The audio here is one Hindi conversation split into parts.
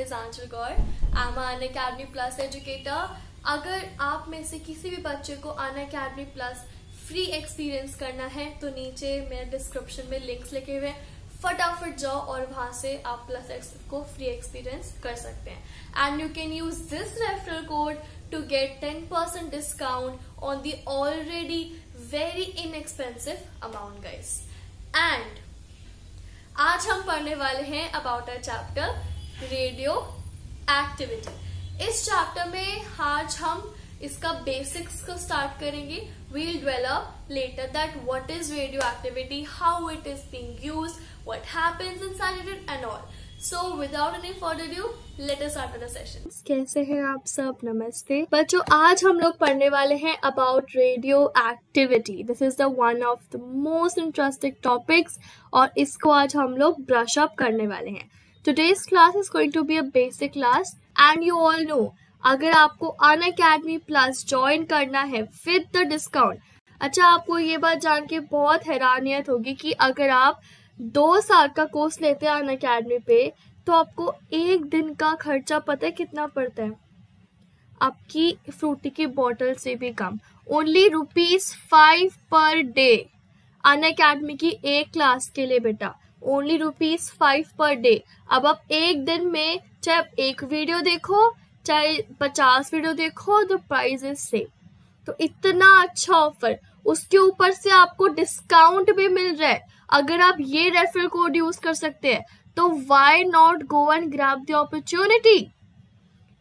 is Anchal Gaur. I'm an Unacademy Plus educator. अगर आप में से किसी भी बच्चे को Unacademy Plus फ्री एक्सपीरियंस करना है तो नीचे मेरे डिस्क्रिप्शन में लिंक्स लिखे हुए हैं, फटाफट जाओ और वहां से आप प्लस एक्स को फ्री एक्सपीरियंस कर सकते हैं. And you can use this referral code to get 10% discount on the already very inexpensive amount guys. And आज हम पढ़ने वाले हैं about a chapter radioactivity. इस चैप्टर में आज हम इसका बेसिक्स को स्टार्ट करेंगे. We'll develop later that what is radioactivity, how it is being used, what happens inside it and all. So without any further ado, let us start the session. कैसे हैं आप सब? नमस्ते बच्चों. आज हम लोग पढ़ने वाले हैं about radioactivity. This is the one of the most interesting topics और इसको आज हम लोग brush up करने वाले हैं. Today's class is going to be a basic class and you all know अगर आपको अनअकैडमी प्लस ज्वाइन करना है विद द डिस्काउंट. अच्छा, आपको ये बात जान के बहुत हैरानियत होगी कि अगर आप 2 साल का कोर्स लेते हैं अनअकैडमी पे तो आपको एक दिन का खर्चा पता है कितना पड़ता है? आपकी फ्रूटी की बोतल से भी कम. ओनली ₹5 पर डे अनअकैडमी की एक क्लास के लिए बेटा. Only ₹5 per day. अब आप एक दिन में चाहे एक वीडियो देखो चाहे 50 वीडियो देखो, द प्राइस इज सेम. तो इतना अच्छा ऑफर, उसके ऊपर से आपको डिस्काउंट भी मिल रहा है. अगर आप ये रेफरल कोड यूज कर सकते हैं तो why not go and grab the opportunity,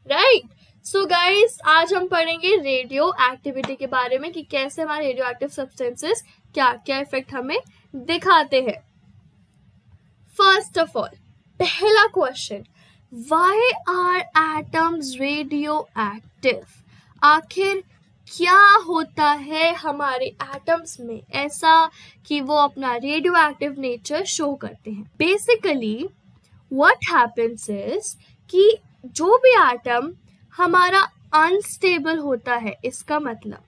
right? So guys, आज हम पढ़ेंगे रेडियो एक्टिविटी के बारे में कि कैसे हमारे रेडियो एक्टिव सब्सटेंसेस क्या क्या इफेक्ट हमें दिखाते हैं. फर्स्ट ऑफ ऑल, पहला question, Why are atoms radioactive? आखिर क्या होता है हमारे एटम्स में ऐसा कि वो अपना रेडियो एक्टिव नेचर शो करते हैं? बेसिकली व्हाट हैपेंस इज कि जो भी एटम हमारा अनस्टेबल होता है, इसका मतलब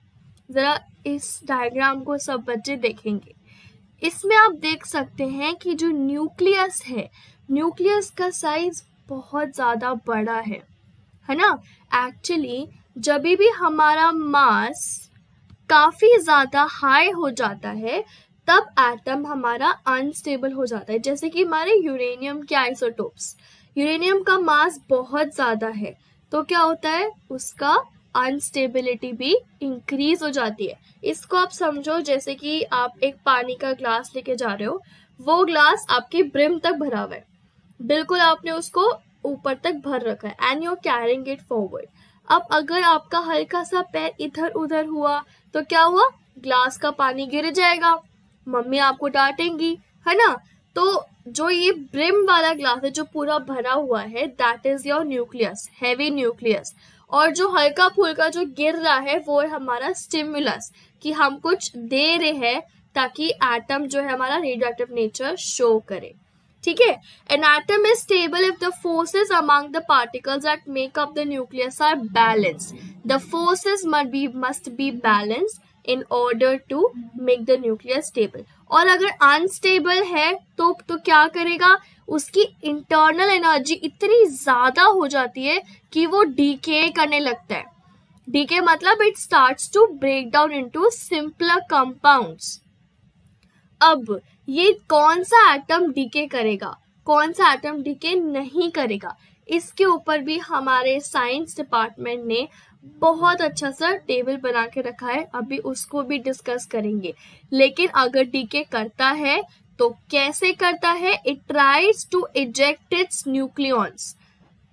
जरा इस डायग्राम को सब बच्चे देखेंगे. इसमें आप देख सकते हैं कि जो न्यूक्लियस है, न्यूक्लियस का साइज बहुत ज्यादा बड़ा है ना. एक्चुअली जब भी हमारा मास काफी ज्यादा हाई हो जाता है तब एटम हमारा अनस्टेबल हो जाता है. जैसे कि हमारे यूरेनियम के आइसोटोप्स, यूरेनियम का मास बहुत ज्यादा है तो क्या होता है, उसका अनस्टेबिलिटी भी इंक्रीज हो जाती है. इसको आप समझो जैसे कि आप एक पानी का ग्लास लेके जा रहे हो, वो ग्लास आपके ब्रिम तक भरा हुआ है, बिल्कुल आपने उसको ऊपर तक भर रखा है and you are carrying it forward. अब अगर आपका हल्का सा पैर इधर उधर हुआ तो क्या हुआ, ग्लास का पानी गिर जाएगा, मम्मी आपको डांटेंगी, है ना. तो जो ये ब्रिम वाला ग्लास है जो पूरा भरा हुआ है, that is your nucleus, heavy nucleus. और जो हल्का फुल्का जो गिर रहा है वो है हमारा स्टिमुलस, कि हम कुछ दे रहे हैं ताकि एटम जो है हमारा रेडियोएक्टिव नेचर शो करे. ठीक है. An atom is stable if the forces among the particles that make up the nucleus are balanced. The forces must be balanced in order to make the nucleus stable. और अगर unstable है तो क्या करेगा, उसकी internal एनर्जी इतनी ज्यादा हो जाती है कि वो डीके करने लगता है. डीके मतलब it starts to break down into simpler compounds. अब ये कौन सा एटम डीके करेगा, कौन सा एटम डीके नहीं करेगा, इसके ऊपर भी हमारे साइंस डिपार्टमेंट ने बहुत अच्छा सा टेबल बना के रखा है. अभी उसको भी डिस्कस करेंगे. लेकिन अगर डीके करता है तो कैसे करता है, it tries to eject its nucleons.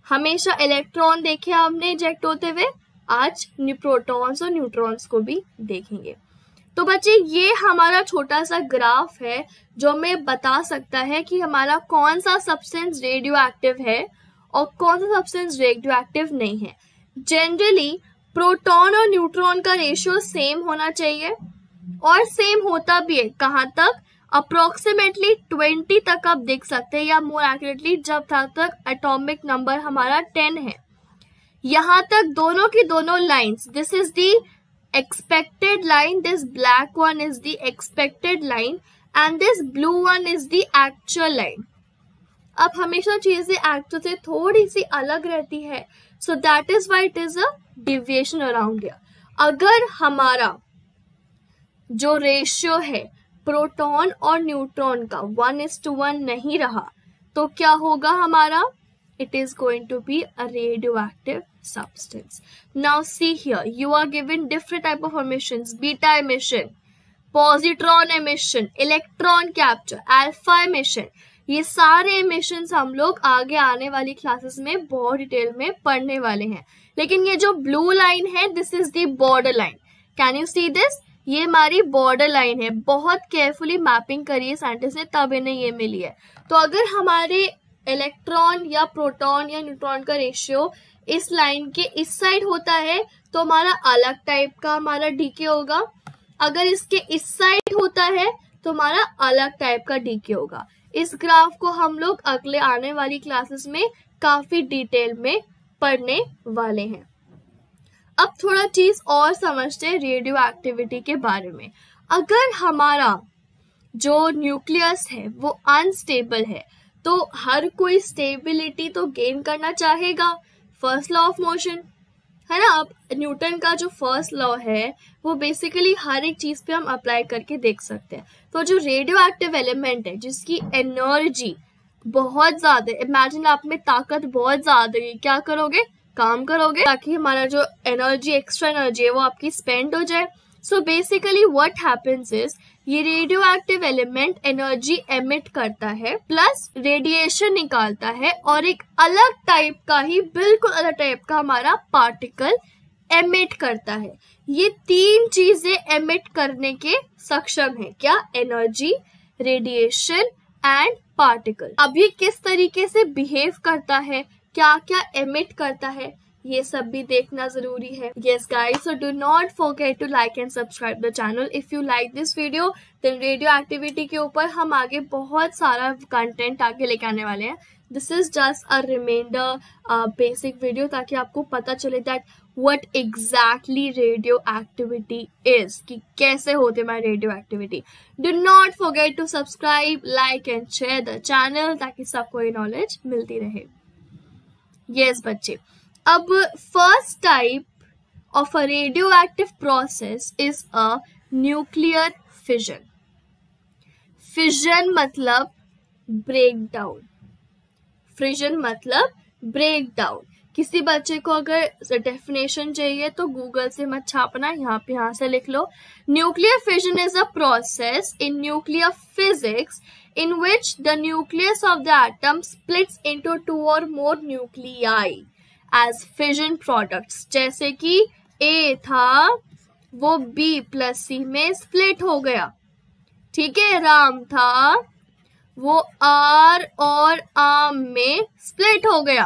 हमेशा इलेक्ट्रॉन देखे हमने इजेक्ट होते हुए, आज प्रोटॉन्स और न्यूट्रॉन्स को भी देखेंगे. तो बच्चे, ये हमारा छोटा सा ग्राफ है जो हमें बता सकता है कि हमारा कौन सा सब्सटेंस रेडियो एक्टिव है और कौन सा सब्सटेंस रेडियो एक्टिव नहीं है. जनरली प्रोटॉन और न्यूट्रॉन का रेशियो सेम होना चाहिए और सेम होता भी है. कहाँ तक? अप्रोक्सीमेटली 20 तक आप देख सकते हैं, या मोर एक्यूरेटली जब तक एटॉमिक नंबर हमारा 10 है. यहाँ तक दोनों की दोनों lines, this is the expected line, this black one is the expected line and this blue one is the actual line. अब हमेशा चीजें एक्चुअल से थोड़ी सी अलग रहती है, so that is why it is a deviation around here. अगर हमारा जो रेशियो है प्रोटॉन और न्यूट्रॉन का 1:1 नहीं रहा तो क्या होगा हमारा, it is going to be a radioactive substance. Now see here, you are given different type of emissions: beta emission, positron emission, electron capture, alpha emission. ये सारे emissions हम लोग आगे आने वाली क्लासेस में बहुत डिटेल में पढ़ने वाले हैं। लेकिन ये जो ब्लू लाइन है, this is the border line. Can you see this? ये हमारी बॉर्डर लाइन है। बहुत केयरफुली मैपिंग करी है साइंटिस्ट ने, तब इन्हें ये मिली है। तो अगर हमारे इलेक्ट्रॉन या प्रोटॉन या न्यूट्रॉन का रेशियो इस लाइन के इस साइड होता है तो हमारा अलग टाइप का हमारा डीके होगा। अगर इसके इस साइड होता है तो हमारा अलग टाइप का डीके होगा। इस ग्राफ को हम लोग अगले आने वाली क्लासेस में काफी डिटेल में पढ़ने वाले हैं। अब थोड़ा चीज और समझते हैं रेडियो एक्टिविटी के बारे में। अगर हमारा जो न्यूक्लियस है वो अनस्टेबल है तो हर कोई स्टेबिलिटी तो गेन करना चाहेगा। फर्स्ट लॉ ऑफ मोशन है ना। अब न्यूटन का जो फर्स्ट लॉ है वो बेसिकली हर एक चीज पे हम अप्लाई करके देख सकते हैं। तो जो रेडियो एक्टिव एलिमेंट है जिसकी एनर्जी बहुत ज्यादा, इमेजिन आप में ताकत बहुत ज्यादा है, क्या करोगे, काम करोगे ताकि हमारा जो एनर्जी, एक्स्ट्रा एनर्जी है वो आपकी स्पेंड हो जाए। So basically what happens is, ये radioactive element energy emit करता है प्लस रेडिएशन निकालता है और एक अलग टाइप का ही, बिल्कुल अलग टाइप का हमारा पार्टिकल एमिट करता है। ये तीन चीजें एमिट करने के सक्षम है। क्या? Energy, radiation and particle. अब ये किस तरीके से बिहेव करता है, क्या क्या एमिट करता है, ये सब भी देखना जरूरी है। Yes guys, so do not forget to like and subscribe the channel. If you like this video, then radio activity के ऊपर हम आगे बहुत सारा कंटेंट आगे लेके आने वाले हैं। This is just a remainder basic video ताकि आपको पता चले that what exactly radio activity is, कि कैसे होते हैं radio activity. Do not forget to subscribe, like and share the channel ताकि सबको ये नॉलेज मिलती रहे। Yes बच्चे, अब first type of a radioactive process is a nuclear fission. Fission मतलब ब्रेक डाउन, फिजन मतलब ब्रेक डाउन। किसी बच्चे को अगर डेफिनेशन चाहिए तो गूगल से मत छापना, यहाँ से लिख लो। Nuclear fission is a process in nuclear physics in which the nucleus of the atom splits into two or more nuclei as fission products। जैसे कि A था वो B प्लस C में स्प्लिट हो गया, ठीक है। राम था वो R और आम में स्प्लिट हो गया,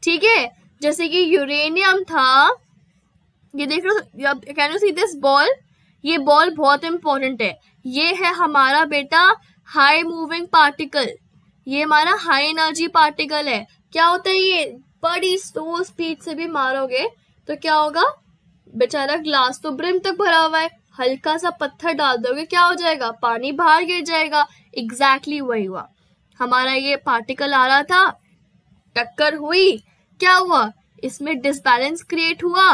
ठीक है। जैसे कि यूरेनियम था, ये देख लो, can you see this ball? ये बॉल बहुत इंपॉर्टेंट है। ये है हमारा बेटा हाई मूविंग पार्टिकल, ये हमारा हाई एनर्जी पार्टिकल है। क्या होता है, ये बड़ी स्लो स्पीड से भी मारोगे तो क्या होगा, बेचारा ग्लास तो ब्रिम तक भरा हुआ है, हल्का सा पत्थर डाल दोगे क्या हो जाएगा, पानी बाहर गिर जाएगा। एग्जैक्टली वही हुआ। हमारा ये पार्टिकल आ रहा था, टक्कर हुई, क्या हुआ, इसमें डिसबैलेंस क्रिएट हुआ।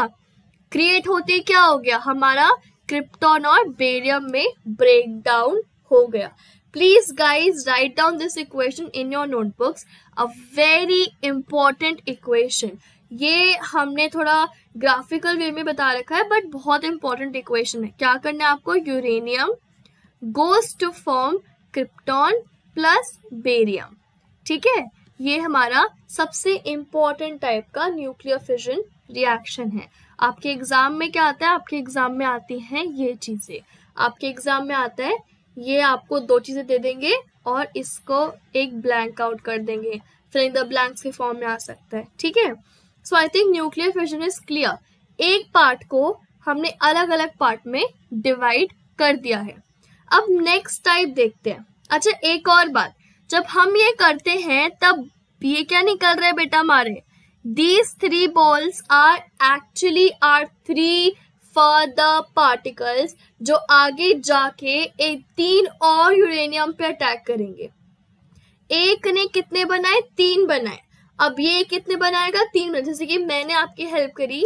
क्रिएट होते क्या हो गया, हमारा क्रिप्टॉन और बेरियम में ब्रेक डाउन हो गया। Please guys write down this equation in your notebooks, a very important equation. ये हमने थोड़ा ग्राफिकल वे में बता रखा है बट बहुत इंपॉर्टेंट इक्वेशन है। क्या करना है आपको, uranium goes to form krypton plus barium, ठीक है। ये हमारा सबसे इंपॉर्टेंट टाइप का न्यूक्लियर फिजन रिएक्शन है। आपके एग्जाम में क्या आता है, आपके एग्जाम में आती हैं ये चीजें। आपके एग्जाम में आता है, ये आपको दो चीजें दे देंगे और इसको एक ब्लैंक आउट कर देंगे, फिर इन द ब्लैंक्स के फॉर्म में आ सकता है, ठीक है। So I think nuclear fission is clear. एक पार्ट को हमने अलग अलग पार्ट में डिवाइड कर दिया है। अब नेक्स्ट टाइप देखते हैं। अच्छा एक और बात, जब हम ये करते हैं तब ये क्या निकल रहा है बेटा हमारे, these three balls are actually are three further particles जो आगे जाके एक 3 और यूरेनियम पे अटैक करेंगे। एक ने कितने बनाए, 3 बनाए। अब ये कितने बनाएगा, 3 बनाए। जैसे कि मैंने आपकी हेल्प करी,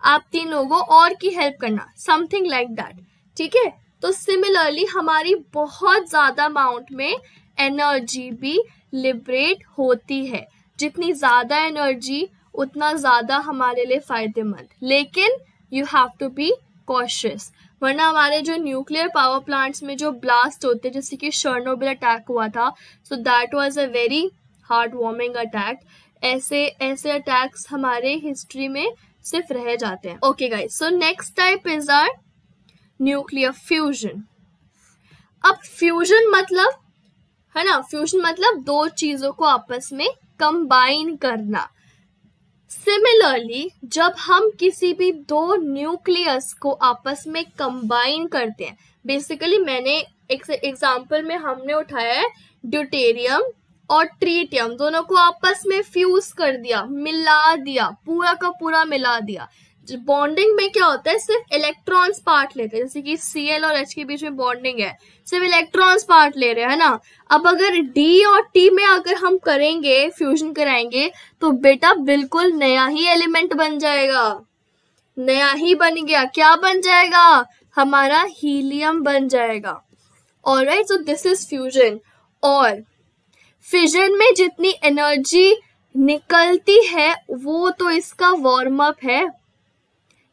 आप 3 लोगों और की हेल्प करना, समथिंग लाइक दैट, ठीक है। तो सिमिलरली हमारी बहुत ज्यादा अमाउंट में एनर्जी भी लिबरेट होती है। जितनी ज्यादा एनर्जी उतना ज्यादा हमारे लिए फायदेमंद, लेकिन you have to be cautious, वरना हमारे जो न्यूक्लियर पावर प्लांट्स में जो ब्लास्ट होते हैं, जैसे कि शर्नोबिल अटैक हुआ था, so that was a very heart warming attack. ऐसे अटैक्स हमारे हिस्ट्री में सिर्फ रह जाते हैं। Okay guys, so next type is our nuclear fusion. अब फ्यूजन मतलब है ना, फ्यूजन मतलब दो चीजों को आपस में कंबाइन करना। सिमिलरली जब हम किसी भी दो न्यूक्लियस को आपस में कंबाइन करते हैं, बेसिकली मैंने एक एग्जांपल में हमने उठाया है ड्यूटेरियम और ट्रीटियम, दोनों को आपस में फ्यूज कर दिया, मिला दिया, पूरा का पूरा मिला दिया। बॉन्डिंग में क्या होता है, सिर्फ इलेक्ट्रॉन्स पार्ट लेते हैं, जैसे कि Cl और H के बीच में बॉन्डिंग है, सिर्फ इलेक्ट्रॉन्स पार्ट ले रहे हैं ना। अब अगर D और T में अगर हम करेंगे, फ्यूजन कराएंगे, तो बेटा बिल्कुल नया ही एलिमेंट बन जाएगा, नया ही बन गया। क्या बन जाएगा, हमारा हीलियम बन जाएगा। Alright, so this is fusion. और फिजन में जितनी एनर्जी निकलती है वो तो इसका वार्म अप है,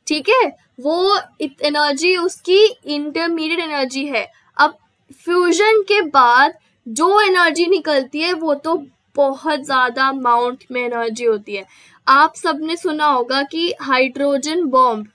ठीक है, वो एनर्जी उसकी इंटरमीडिएट एनर्जी है। अब फ्यूजन के बाद जो एनर्जी निकलती है वो तो बहुत ज्यादा अमाउंट में एनर्जी होती है। आप सबने सुना होगा कि हाइड्रोजन बॉम्ब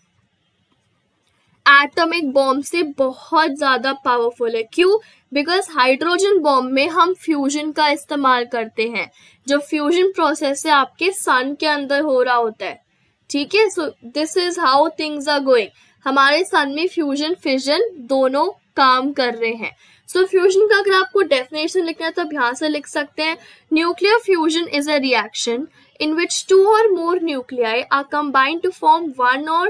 एटॉमिक बॉम्ब से बहुत ज्यादा पावरफुल है। क्यों? बिकॉज हाइड्रोजन बॉम्ब में हम फ्यूजन का इस्तेमाल करते हैं, जो फ्यूजन प्रोसेस है आपके सन के अंदर हो रहा होता है, ठीक है। So this is how things are going. हमारे सन में फ्यूजन फिजन दोनों काम कर रहे हैं। सो फ्यूजन का अगर आपको डेफिनेशन लिखना है तो आप यहाँ से लिख सकते हैं, nuclear fusion is a reaction in which 2 or more nuclei are combined to form one or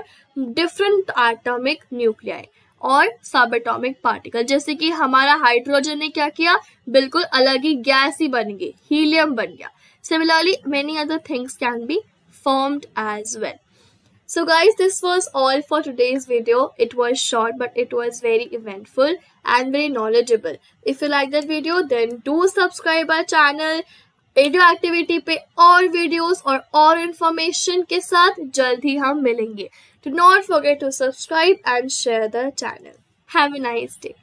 different atomic nuclei और subatomic particle। जैसे कि हमारा हाइड्रोजन ने क्या किया, बिल्कुल अलग ही गैस ही बन गई, हीलियम बन गया। Similarly, many other things can be formed as well. So guys, this was all for today's video. It was short but it was very eventful and very knowledgeable. If you like that video, then do subscribe our channel. Radio activity पे और वीडियोस और इंफॉर्मेशन के साथ जल्द ही हम मिलेंगे। Do not forget to subscribe and share the channel. Have a nice day.